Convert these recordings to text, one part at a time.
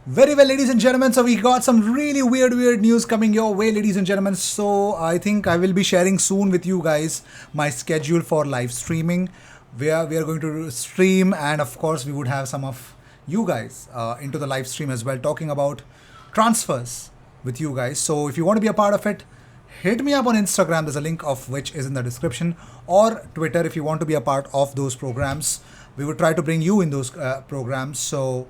Very well, ladies and gentlemen. So we got some really weird news coming your way, ladies and gentlemen. So I think I will be sharing soon with you guys my schedule for live streaming. We are going to stream, and of course, we would have some of you guys into the live stream as well, talking about transfers with you guys. So if you want to be a part of it, hit me up on Instagram. There's a link of which is in the description, or Twitter if you want to be a part of those programs. We would try to bring you in those programs. So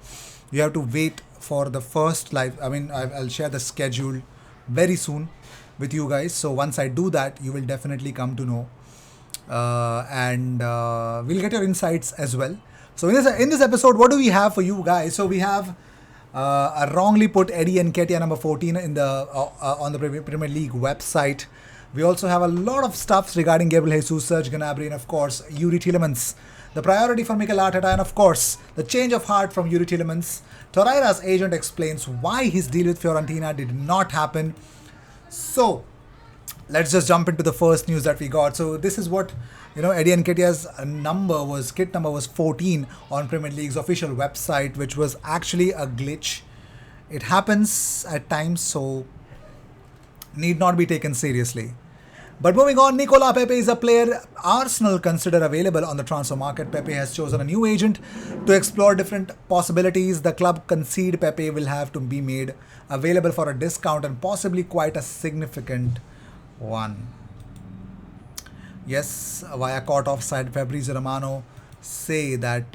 you have to wait for the first live. I mean, I'll share the schedule very soon with you guys. So once I do that, you will definitely come to know, and we'll get your insights as well. So in this episode, what do we have for you guys? So we have a wrongly put Eddie Nketiah number 14 in the on the Premier League website. We also have a lot of stuff regarding Gabriel Jesus, Serge Gnabry, and of course Yuri Tielemans. The priority for Mikel Arteta, and of course the change of heart from Yuri Tielemans. Torreira's agent explains why his deal with Fiorentina did not happen. So let's just jump into the first news that we got. So this is what Eddie Nketiah's kit number was 14 on Premier League's official website, which was actually a glitch. It happens at times, so need not be taken seriously. But moving on, Nicolas Pepe is a player Arsenal consider available on the transfer market. Pepe has chosen a new agent to explore different possibilities. The club concede Pepe will have to be made available for a discount, and possibly quite a significant one. Yes, via court offside, Fabrizio Romano say that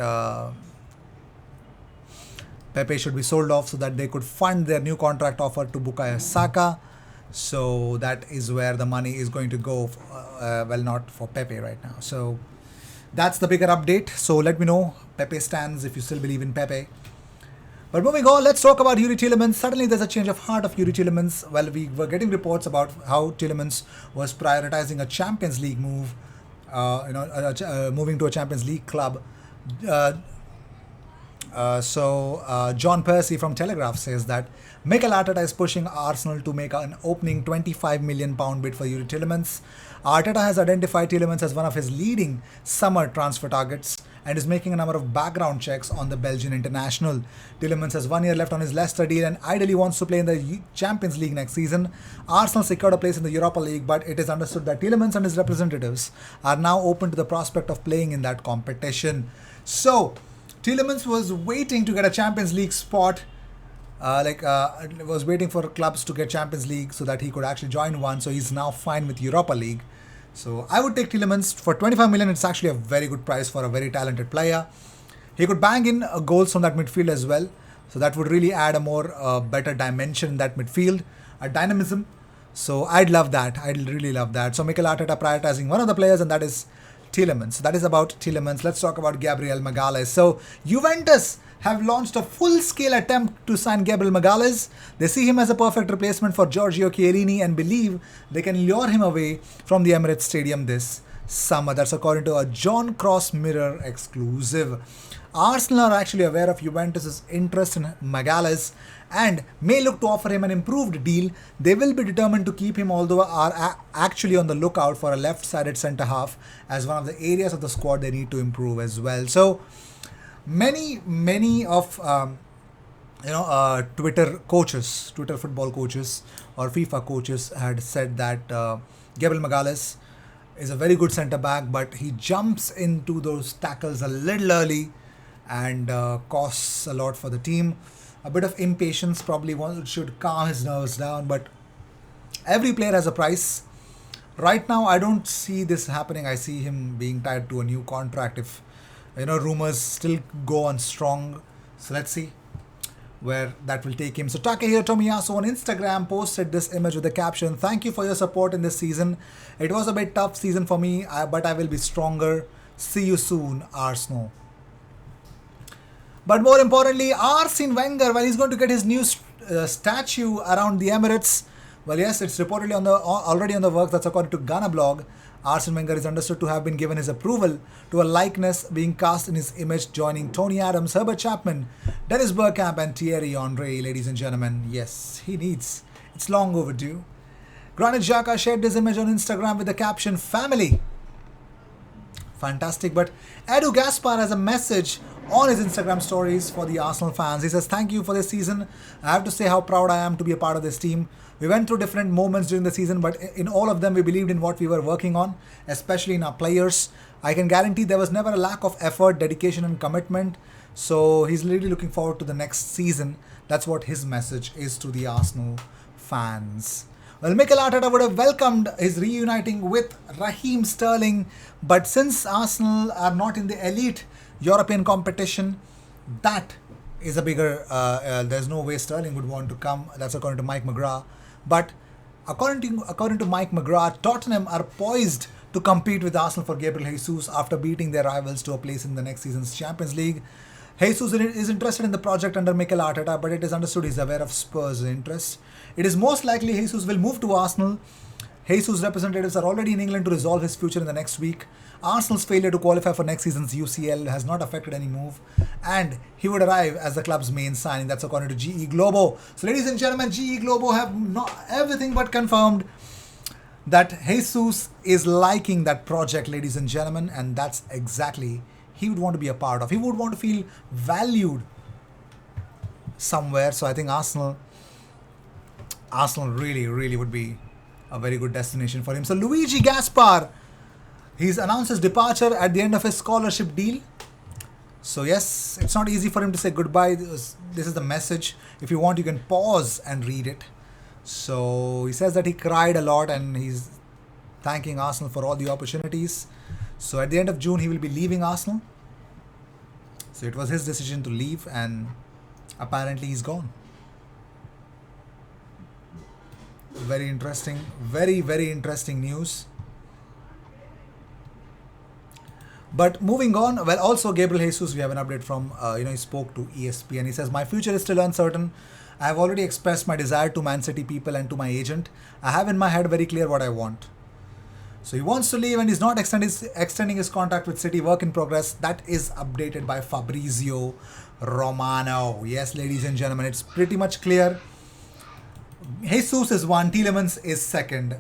Pepe should be sold off so that they could fund their new contract offer to Bukayo Saka. So that is where the money is going to go. Well, not for Pepe right now. So that's the bigger update. So let me know Pepe stands if you still believe in Pepe. But moving on, let's talk about Yuri Tielemans. Suddenly there's a change of heart of Yuri Tielemans. Well, we were getting reports about how Tielemans was prioritizing a Champions League move, moving to a Champions League club. John Percy from Telegraph says that Mikel Arteta is pushing Arsenal to make an opening £25 million bid for Yuri Tielemans. Arteta has identified Tielemans as one of his leading summer transfer targets and is making a number of background checks on the Belgian international. Tielemans has 1 year left on his Leicester deal and ideally wants to play in the Champions League next season. Arsenal secured a place in the Europa League, but it is understood that Tielemans and his representatives are now open to the prospect of playing in that competition. So Tielemans was waiting to get a Champions League spot, was waiting for clubs to get Champions League so that he could actually join one. So he's now fine with Europa League. So I would take Tielemans for 25 million. It's actually a very good price for a very talented player. He could bang in goals from that midfield as well. So that would really add a more better dimension in that midfield, a dynamism. So I'd love that. I'd really love that. So Mikel Arteta prioritizing one of the players, and that is Tielemans. So that is about Tielemans. Let's talk about Gabriel Magalhães. So Juventus have launched a full-scale attempt to sign Gabriel Magalhães. They see him as a perfect replacement for Giorgio Chiellini and believe they can lure him away from the Emirates Stadium this summer. That's according to a John Cross Mirror exclusive. Arsenal are actually aware of Juventus' interest in Magalhães and may look to offer him an improved deal. They will be determined to keep him, although are actually on the lookout for a left-sided centre-half as one of the areas of the squad they need to improve as well. So many of Twitter football coaches or FIFA coaches had said that Gabriel Magalhães is a very good centre back, but he jumps into those tackles a little early and costs a lot for the team. A bit of impatience probably should calm his nerves down, but every player has a price. Right now, I don't see this happening. I see him being tied to a new contract if rumors still go on strong. So let's see where that will take him. So Takehiro Tomiyasu on Instagram posted this image with the caption, "Thank you for your support in this season. It was a bit tough season for me, but I will be stronger. See you soon, Arsenal." But more importantly, Arsene Wenger, well, he's going to get his new statue around the Emirates. Well, yes, it's reportedly already on the works. That's according to Ghana blog. Arsene Wenger is understood to have been given his approval to a likeness being cast in his image, joining Tony Adams, Herbert Chapman, Dennis Bergkamp, and Thierry Henry. Ladies and gentlemen, yes, he needs. It's long overdue. Granit Xhaka shared this image on Instagram with the caption, "Family." Fantastic. But Edu Gaspar has a message on his Instagram stories for the Arsenal fans. He says, "Thank you for this season. I have to say how proud I am to be a part of this team. We went through different moments during the season, but in all of them, we believed in what we were working on, especially in our players. I can guarantee there was never a lack of effort, dedication, and commitment." So he's really looking forward to the next season. That's what his message is to the Arsenal fans. Well, Mikel Arteta would have welcomed his reuniting with Raheem Sterling, but since Arsenal are not in the elite European competition, that is a bigger. There's no way Sterling would want to come. That's according to Mike McGrath. But according to Mike McGrath, Tottenham are poised to compete with Arsenal for Gabriel Jesus after beating their rivals to a place in the next season's Champions League. Jesus is interested in the project under Mikel Arteta, but it is understood he's aware of Spurs' interest. It is most likely Jesus will move to Arsenal. Jesus' representatives are already in England to resolve his future in the next week. Arsenal's failure to qualify for next season's UCL has not affected any move, and he would arrive as the club's main signing. That's according to GE Globo. So, ladies and gentlemen, GE Globo have not everything but confirmed that Jesus is liking that project, ladies and gentlemen, and that's exactly he would want to be a part of. He would want to feel valued somewhere. So I think Arsenal really would be a very good destination for him. So Luigi Gaspar, he's announced his departure at the end of his scholarship deal. So yes, it's not easy for him to say goodbye. This is the message. If you want, you can pause and read it. So he says that he cried a lot and he's thanking Arsenal for all the opportunities. So at the end of June, he will be leaving Arsenal. So it was his decision to leave, and apparently he's gone. Very interesting. Very interesting news. But moving on, well, also Gabriel Jesus, we have an update from, he spoke to ESPN. He says, "My future is still uncertain. I have already expressed my desire to Man City people and to my agent. I have in my head very clear what I want." So he wants to leave and he's not extending his contract with City. Work in progress. That is updated by Fabrizio Romano. Yes, ladies and gentlemen, it's pretty much clear. Jesus is one, Tielemans is second.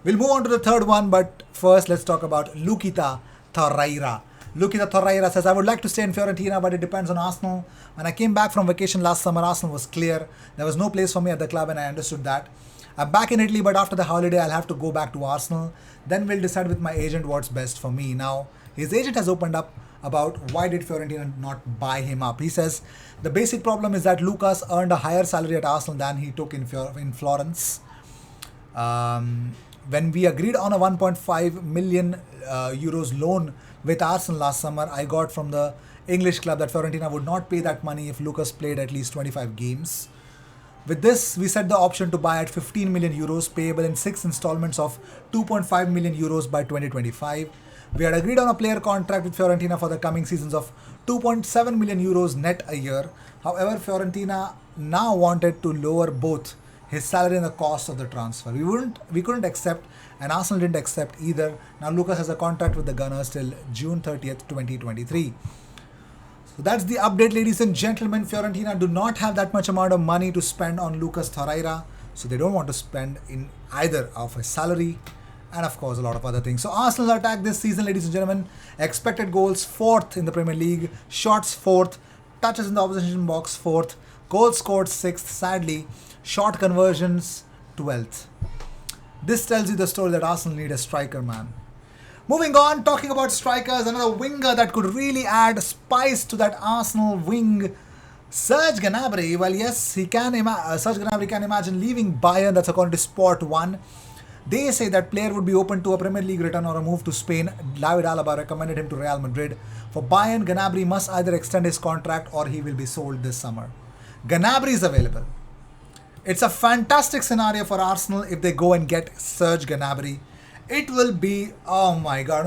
We'll move on to the third one, but first let's talk about Lukita Torreira. Lukita Torreira says, "I would like to stay in Fiorentina, but it depends on Arsenal. When I came back from vacation last summer, Arsenal was clear. There was no place for me at the club and I understood that. I'm back in Italy, but after the holiday, I'll have to go back to Arsenal. Then we'll decide with my agent what's best for me." Now, his agent has opened up about why did Fiorentina not buy him up. He says, "The basic problem is that Lucas earned a higher salary at Arsenal than he took in Florence. When we agreed on a 1.5 million euros loan with Arsenal last summer, I got from the English club that Fiorentina would not pay that money if Lucas played at least 25 games. With this, we set the option to buy at 15 million euros, payable in 6 installments of 2.5 million euros by 2025. We had agreed on a player contract with Fiorentina for the coming seasons of 2.7 million euros net a year. However, Fiorentina now wanted to lower both his salary and the cost of the transfer. We couldn't accept, and Arsenal didn't accept either. Now Lucas has a contract with the Gunners till June 30th, 2023. So that's the update, ladies and gentlemen. Fiorentina do not have that much amount of money to spend on Lucas Torreira, so they don't want to spend in either of his salary and of course a lot of other things. So Arsenal attack this season, ladies and gentlemen. Expected goals 4th in the Premier League, shots 4th, touches in the opposition box 4th, goals scored 6th, sadly, shot conversions 12th. This tells you the story that Arsenal need a striker, man. Moving on, talking about strikers, another winger that could really add spice to that Arsenal wing, Serge Gnabry. Well, yes, Serge Gnabry can imagine leaving Bayern. That's according to Sport 1. They say that player would be open to a Premier League return or a move to Spain. David Alaba recommended him to Real Madrid. For Bayern, Gnabry must either extend his contract or he will be sold this summer. Gnabry is available. It's a fantastic scenario for Arsenal if they go and get Serge Gnabry. It will be, oh my god,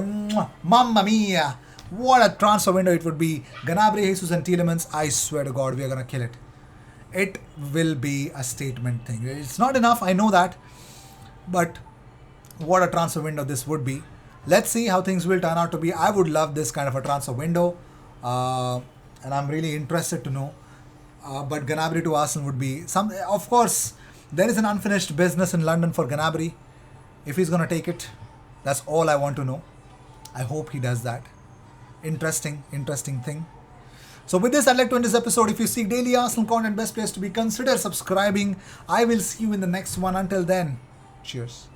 mamma mia, what a transfer window it would be. Gnabry, Jesus and Tielemans, I swear to God, we are going to kill it. It will be a statement thing. It's not enough, I know that, but what a transfer window this would be. Let's see how things will turn out to be. I would love this kind of a transfer window, and I'm really interested to know. But Gnabry to Arsenal would be some. Of course, there is an unfinished business in London for Gnabry. If he's going to take it, that's all I want to know. I hope he does that. Interesting thing. So with this, I'd like to end this episode. If you seek daily Arsenal content, best place to be, consider subscribing. I will see you in the next one. Until then, cheers.